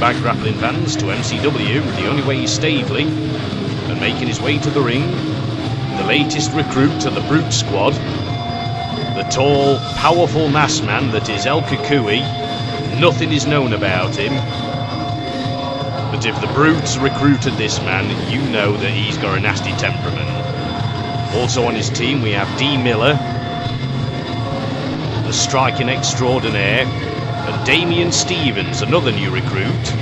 back, grappling fans, to MCW, the only way he's stably, and making his way to the ring, the latest recruit to the Brute Squad, the tall, powerful mass man that is El Kukui. Nothing is known about him, but if the Brutes recruited this man, you know that he's got a nasty temperament. Also on his team we have D. Miller, the striking extraordinaire, and Damian Stevens, another new recruit.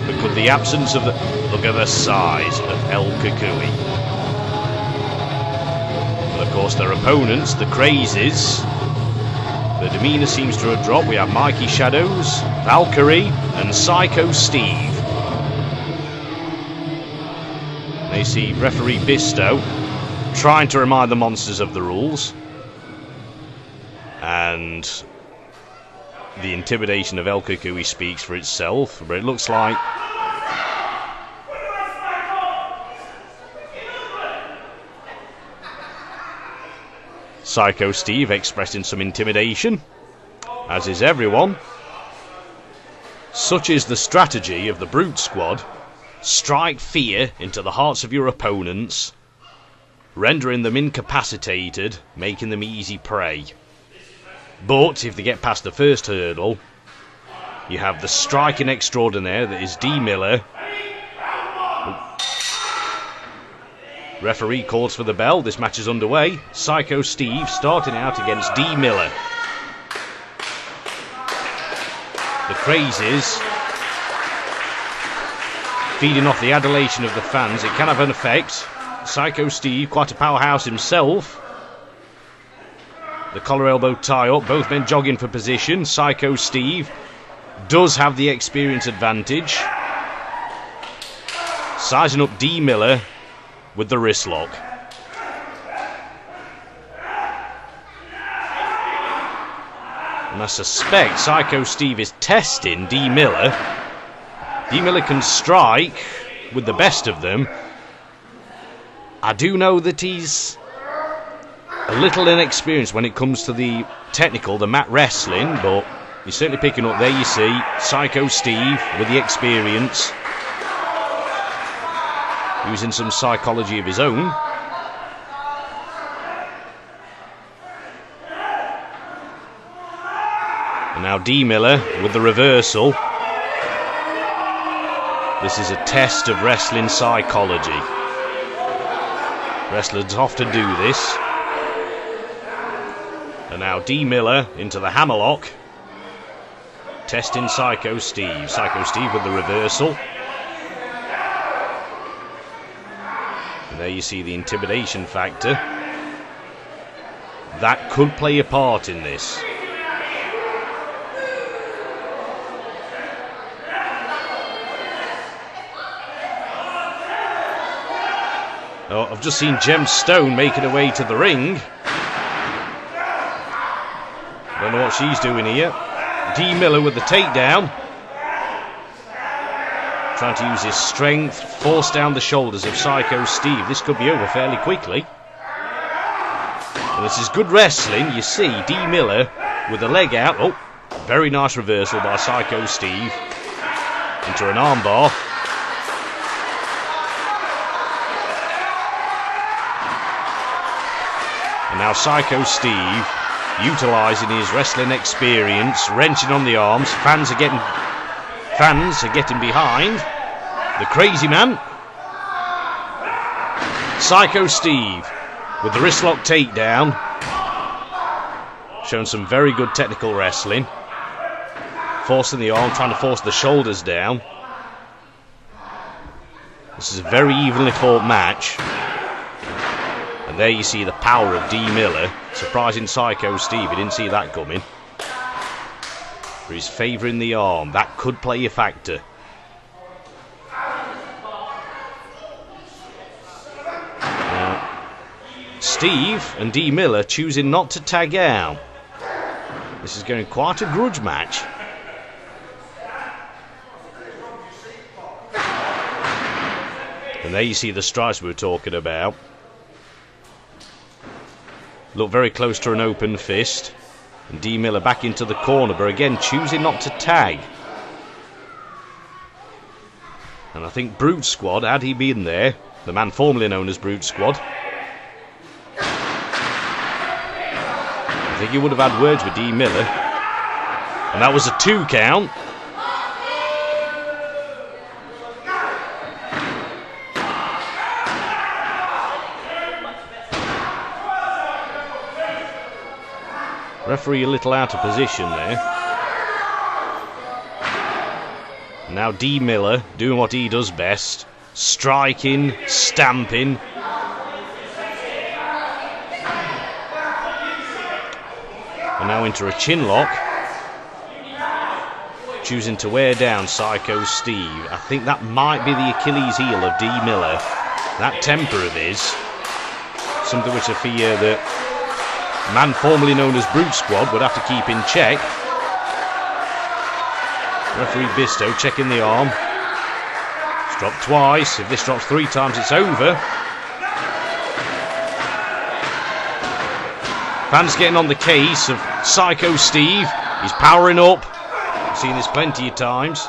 But could the absence of look at the size of El Kukui. But of course their opponents, the Crazies, the demeanour seems to have dropped. We have Mikey Shadows, Valkyrie, and Psycho Steve. They see referee Bisto trying to remind the monsters of the rules. And the intimidation of El Kukui speaks for itself, but it looks like Psycho Steve expressing some intimidation, as is everyone. Such is the strategy of the Brute Squad. Strike fear into the hearts of your opponents, rendering them incapacitated, making them easy prey. But if they get past the first hurdle, you have the striking extraordinaire that is D. Miller. Referee calls for the bell. This match is underway. Psycho Steve starting out against D. Miller. The Crazies feeding off the adulation of the fans. It can have an effect. Psycho Steve, quite a powerhouse himself. The collar elbow tie up, both men jogging for position. Psycho Steve does have the experience advantage. Sizing up D. Miller with the wrist lock. And I suspect Psycho Steve is testing D. Miller. D. Miller can strike with the best of them. I do know that he's a little inexperienced when it comes to the technical, the mat wrestling, but he's certainly picking up. There you see Psycho Steve with the experience, using some psychology of his own. And now D. Miller with the reversal. This is a test of wrestling psychology. Wrestlers often do this. And now D. Miller into the hammerlock, testing Psycho Steve. Psycho Steve with the reversal. And there you see the intimidation factor. That could play a part in this. Oh, I've just seen Gem Stone making her way to the ring. Don't know what she's doing here. D. Miller with the takedown. Trying to use his strength, force down the shoulders of Psycho Steve. This could be over fairly quickly. And this is good wrestling. You see D. Miller with the leg out. Oh, very nice reversal by Psycho Steve into an armbar. And now Psycho Steve utilising his wrestling experience, wrenching on the arms. Fans are getting behind. The Crazy Man. Psycho Steve with the wrist lock takedown. Showing some very good technical wrestling. Forcing the arm, trying to force the shoulders down. This is a very evenly fought match. And there you see the power of D. Miller. Surprising Psycho Steve, he didn't see that coming. But he's favouring the arm. That could play a factor. Steve and D. Miller choosing not to tag out. This is going quite a grudge match. And there you see the strikes we were talking about. Look very close to an open fist. And D. Miller back into the corner, but again choosing not to tag. And I think Brute Squad, had he been there, the man formerly known as Brute Squad, I think he would have had words with D. Miller. And that was a 2 count. Referee a little out of position there. Now D. Miller doing what he does best. Striking, stamping. And now into a chin lock. Choosing to wear down Psycho Steve. I think that might be the Achilles heel of D. Miller. That temper of his. Something which I fear that man formerly known as Brute Squad would have to keep in check. Referee Bisto checking the arm. It's dropped twice. If this drops 3 times, it's over. Fans getting on the case of Psycho Steve. He's powering up. I've seen this plenty of times.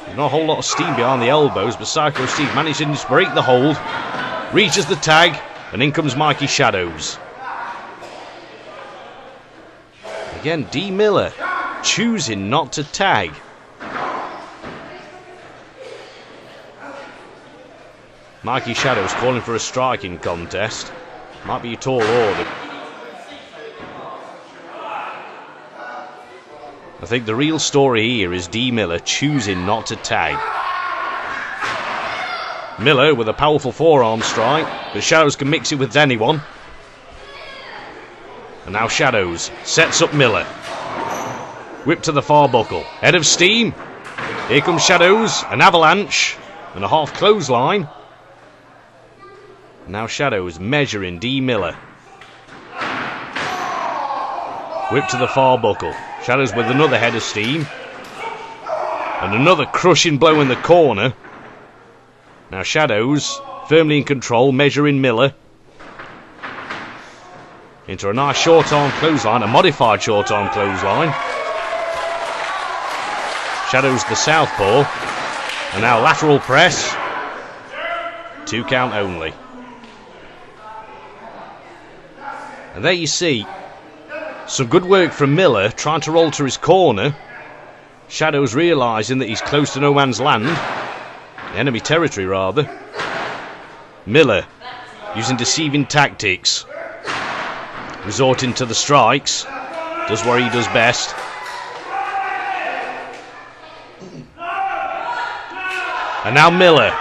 There's not a whole lot of steam behind the elbows, but Psycho Steve managing to break the hold. Reaches the tag, and in comes Mikey Shadows. Again, D. Miller choosing not to tag. Mikey Shadows calling for a striking contest. Might be a tall order. I think the real story here is D. Miller choosing not to tag. Miller with a powerful forearm strike, but Shadows can mix it with anyone. And now Shadows sets up Miller. Whip to the far buckle. Head of steam. Here comes Shadows. An avalanche. And a half clothesline. Now Shadows measuring D. Miller. Whip to the far buckle. Shadows with another head of steam. And another crushing blow in the corner. Now Shadows firmly in control, measuring Miller. Into a nice short arm clothesline, a modified short arm clothesline. Shadows the southpaw. And now lateral press. 2 count only. And there you see some good work from Miller trying to roll to his corner. Shadows realising that he's close to no man's land. Enemy territory rather. Miller using deceiving tactics. Resorting to the strikes. Does what he does best. And now Miller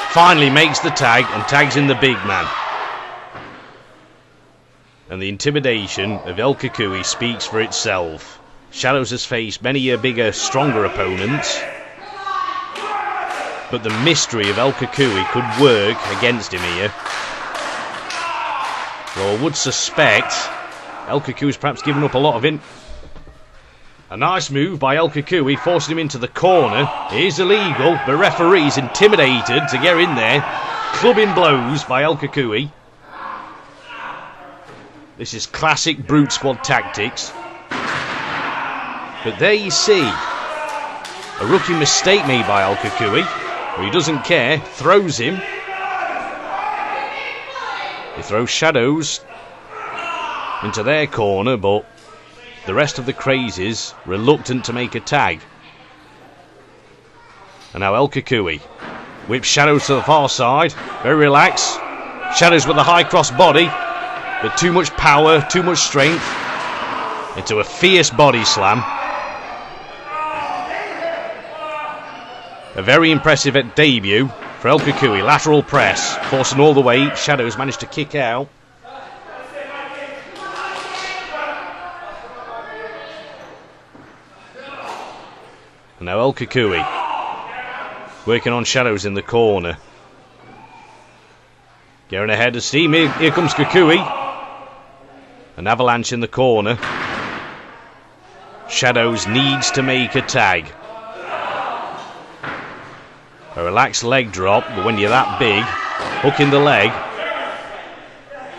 finally makes the tag and tags in the big man. And the intimidation of El Kukui speaks for itself. Shadows has faced many bigger, stronger opponents. But the mystery of El Kukui could work against him here. Well, I would suspect El Kukui's perhaps given up a lot of him. A nice move by El Kukui, forcing him into the corner. It is illegal, but referee's intimidated to get in there. Clubbing blows by El Kukui. This is classic Brute Squad tactics. But there you see a rookie mistake made by El Kukui. Where he doesn't care, throws him. He throws Shadows into their corner, but the rest of the crazies reluctant to make a tag. And now El Kukui whips Shadows to the far side, very relaxed. Shadows with a high cross body, but too much power, too much strength, into a fierce body slam. A very impressive debut for El Kukui. Lateral press, forcing all the weight. Shadows managed to kick out. And now El Kukui working on Shadows in the corner. Getting ahead of steam. Here comes Kukui. An avalanche in the corner. Shadows needs to make a tag. A relaxed leg drop, but when you're that big, hook in the leg.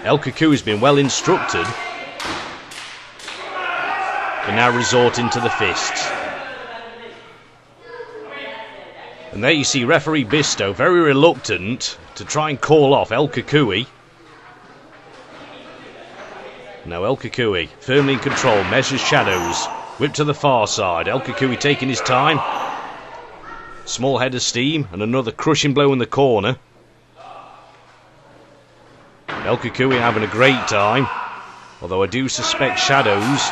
El Kukui's been well instructed. are now resorting to the fists. And there you see referee Bisto very reluctant to try and call off El Kukui. Now El Kukui, firmly in control, measures shadows. Whip to the far side. El Kukui taking his time. Small head of steam and another crushing blow in the corner. El Kukui having a great time. Although I do suspect Shadows.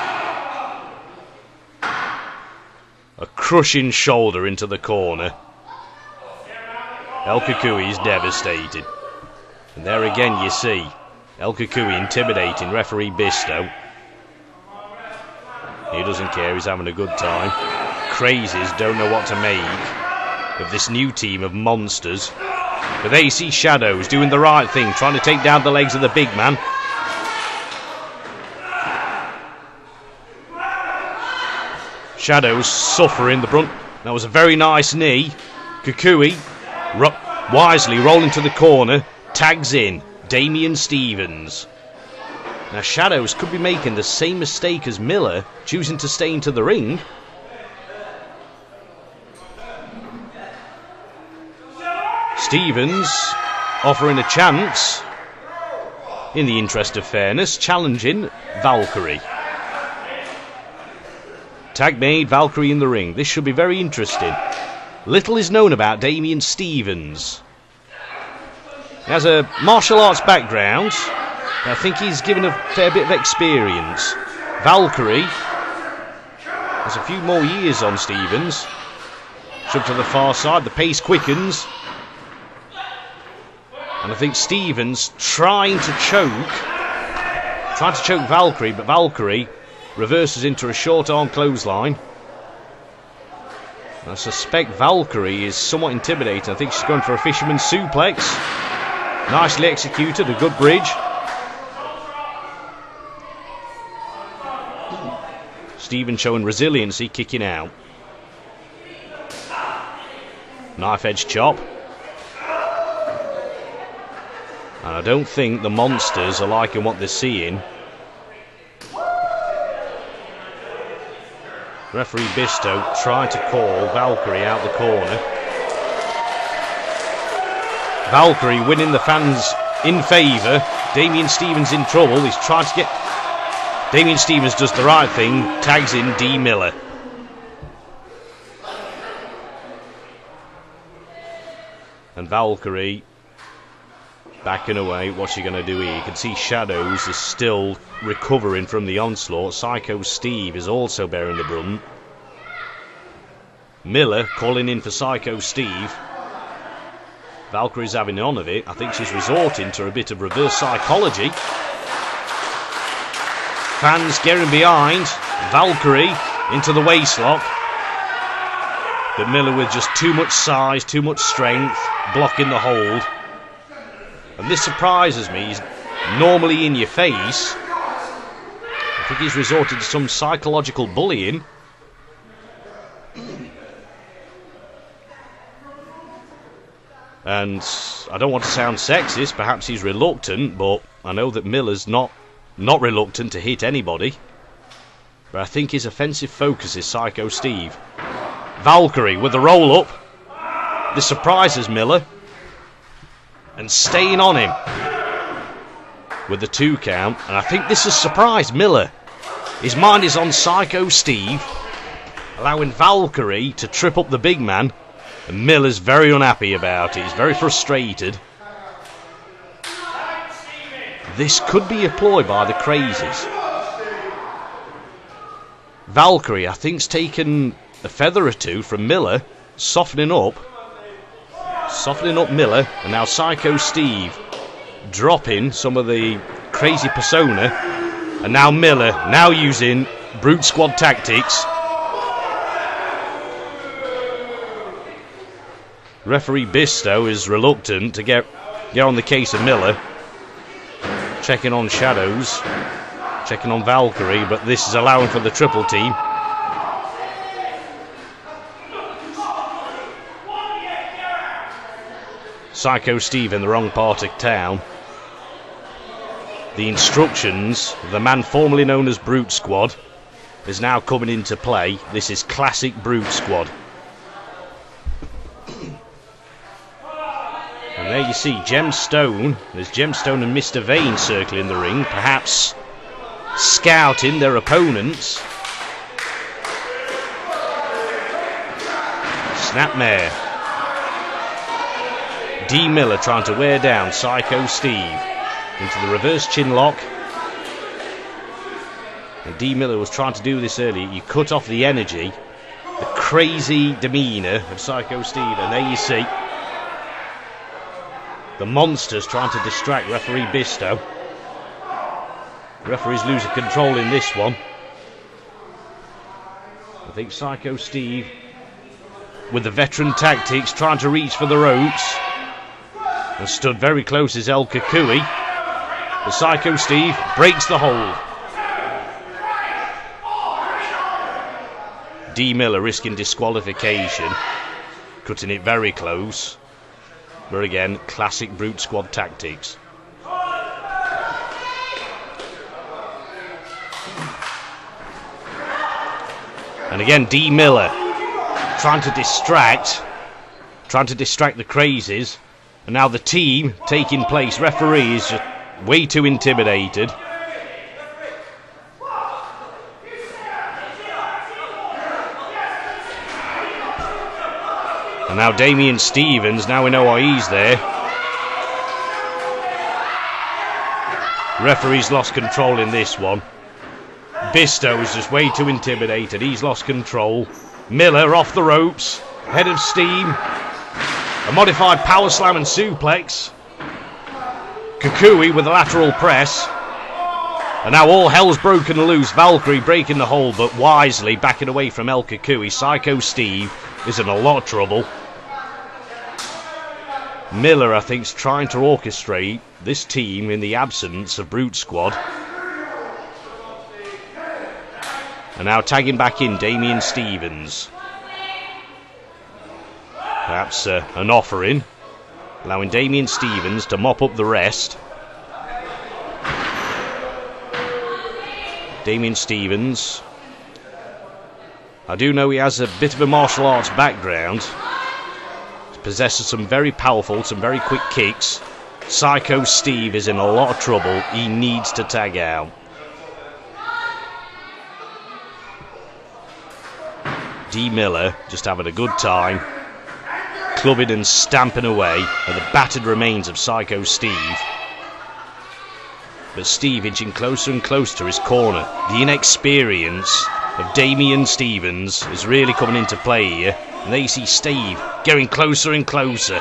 A crushing shoulder into the corner. El Kukui is devastated. And there again you see El Kukui intimidating referee Bisto. He doesn't care, he's having a good time. Crazies don't know what to make of this new team of monsters. But there you see Shadows doing the right thing, trying to take down the legs of the big man. Shadows suffering the brunt. That was a very nice knee. Kukui wisely rolling to the corner, tags in Damien Stevens. Now Shadows could be making the same mistake as Miller, choosing to stay into the ring. Stevens offering a chance, in the interest of fairness, challenging Valkyrie. Tag made, Valkyrie in the ring. This should be very interesting. Little is known about Damien Stevens. He has a martial arts background. I think he's given a fair bit of experience. Valkyrie has a few more years on Stevens. Shove to the far side, the pace quickens. And I think Stevens trying to choke Valkyrie, but Valkyrie reverses into a short arm clothesline. I suspect Valkyrie is somewhat intimidating. I think she's going for a fisherman's suplex. Nicely executed, a good bridge. Stevens showing resiliency, kicking out. Knife edge chop. And I don't think the monsters are liking what they're seeing. Referee Bisto trying to call Valkyrie out the corner. Valkyrie winning the fans in favour. Damien Stevens in trouble. He's trying to get... Damien Stevens does the right thing. Tags in D. Miller. And Valkyrie backing away. What's she going to do here? You can see Shadows is still recovering from the onslaught. Psycho Steve is also bearing the brunt. Miller calling in for Psycho Steve. Valkyrie's having none of it. I think she's resorting to a bit of reverse psychology. Fans getting behind. Valkyrie into the waistlock. But Miller with just too much size, too much strength, blocking the hold. And this surprises me. He's normally in your face. I think he's resorted to some psychological bullying. And I don't want to sound sexist, perhaps he's reluctant, but I know that Miller's not reluctant to hit anybody. But I think his offensive focus is Psycho Steve. Valkyrie with the roll up. This surprises Miller. And staying on him with the 2 count. And I think this has surprised Miller. His mind is on Psycho Steve, allowing Valkyrie to trip up the big man. And Miller's very unhappy about it. He's very frustrated. This could be a ploy by the Crazies. Valkyrie, I think, has taken a feather or two from Miller, softening up Miller, and now Psycho Steve dropping some of the crazy persona, and now Miller now using brute squad tactics. Referee Bisto is reluctant to get on the case of Miller, checking on Shadows, checking on Valkyrie, but this is allowing for the triple team. Psycho Steve in the wrong part of town. The instructions, the man formerly known as Brute Squad, is now coming into play. This is classic Brute Squad. And there you see Gemstone. There's Gemstone and Mr. Vane circling the ring, perhaps scouting their opponents. Snapmare. D. Miller trying to wear down Psycho Steve into the reverse chin lock. And D. Miller was trying to do this earlier. You cut off the energy, the crazy demeanour of Psycho Steve, and there you see the monsters trying to distract referee Bisto. Referee's losing control in this one. I think Psycho Steve, with the veteran tactics, trying to reach for the ropes, and stood very close as El Kukui. But Psycho Steve breaks the hold. D. Miller risking disqualification, cutting it very close. But again, classic Brute Squad tactics. And again, D. Miller trying to distract the crazies. And now the team taking place. Referee is just way too intimidated. And now Damian Stevens, now we know why he's there. Referee's lost control in this one. Bisto is just way too intimidated. He's lost control. Miller off the ropes. Head of steam. A modified power slam and suplex. Kukui with a lateral press. And now all hell's broken loose. Valkyrie breaking the hold, but wisely backing away from El Kukui. Psycho Steve is in a lot of trouble. Miller, I think, is trying to orchestrate this team in the absence of Brute Squad. And now tagging back in Damian Stevens. Perhaps an offering, allowing Damian Stevens to mop up the rest. Damian Stevens, I do know he has a bit of a martial arts background. He possesses some very powerful, some very quick kicks. Psycho Steve is in a lot of trouble. He needs to tag out. D. Miller just having a good time, clubbing and stamping away at the battered remains of Psycho Steve. But Steve inching closer and closer to his corner. The inexperience of Damian Stevens is really coming into play here. And there you see Steve getting closer and closer.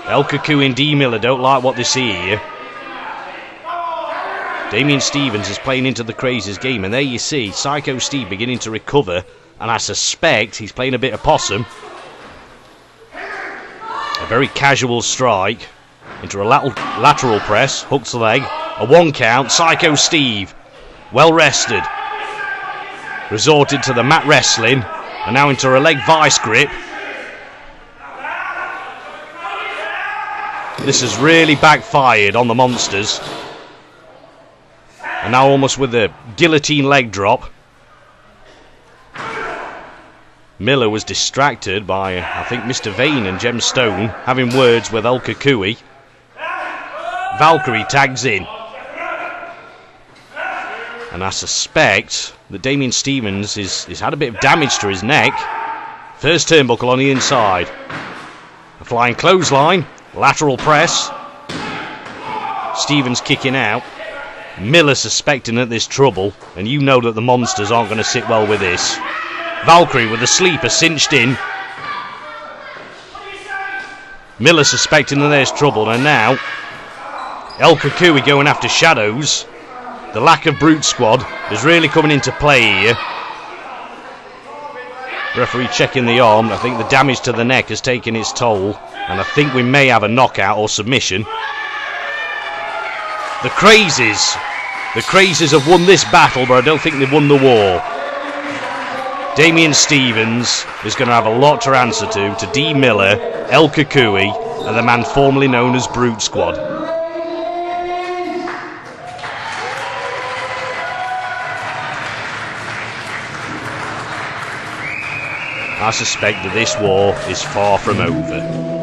El Kukui and D. Miller don't like what they see here. Damian Stevens is playing into the crazies game, and there you see Psycho Steve beginning to recover, and I suspect he's playing a bit of possum. A very casual strike into a lateral press, hooks the leg, a 1 count. Psycho Steve, well rested, resorted to the mat wrestling, and now into a leg vice grip. This has really backfired on the monsters. And now almost with the guillotine leg drop. Miller was distracted by, I think, Mr. Vane and Gemstone having words with El Kukui. Valkyrie tags in. And I suspect that Damian Stevens has had a bit of damage to his neck. First turnbuckle on the inside. A flying clothesline. Lateral press. Stevens kicking out. Miller suspecting that there's trouble. And you know that the monsters aren't going to sit well with this. Valkyrie with the sleeper cinched in. Miller suspecting that there's trouble. And now El Kukui going after Shadows. The lack of Brute Squad is really coming into play here. Referee checking the arm. I think the damage to the neck has taken its toll, and I think we may have a knockout or submission. The Crazies have won this battle, but I don't think they've won the war. Damian Stevens is going to have a lot to answer to D. Miller, El Kukui, and the man formerly known as Brute Squad. I suspect that this war is far from over.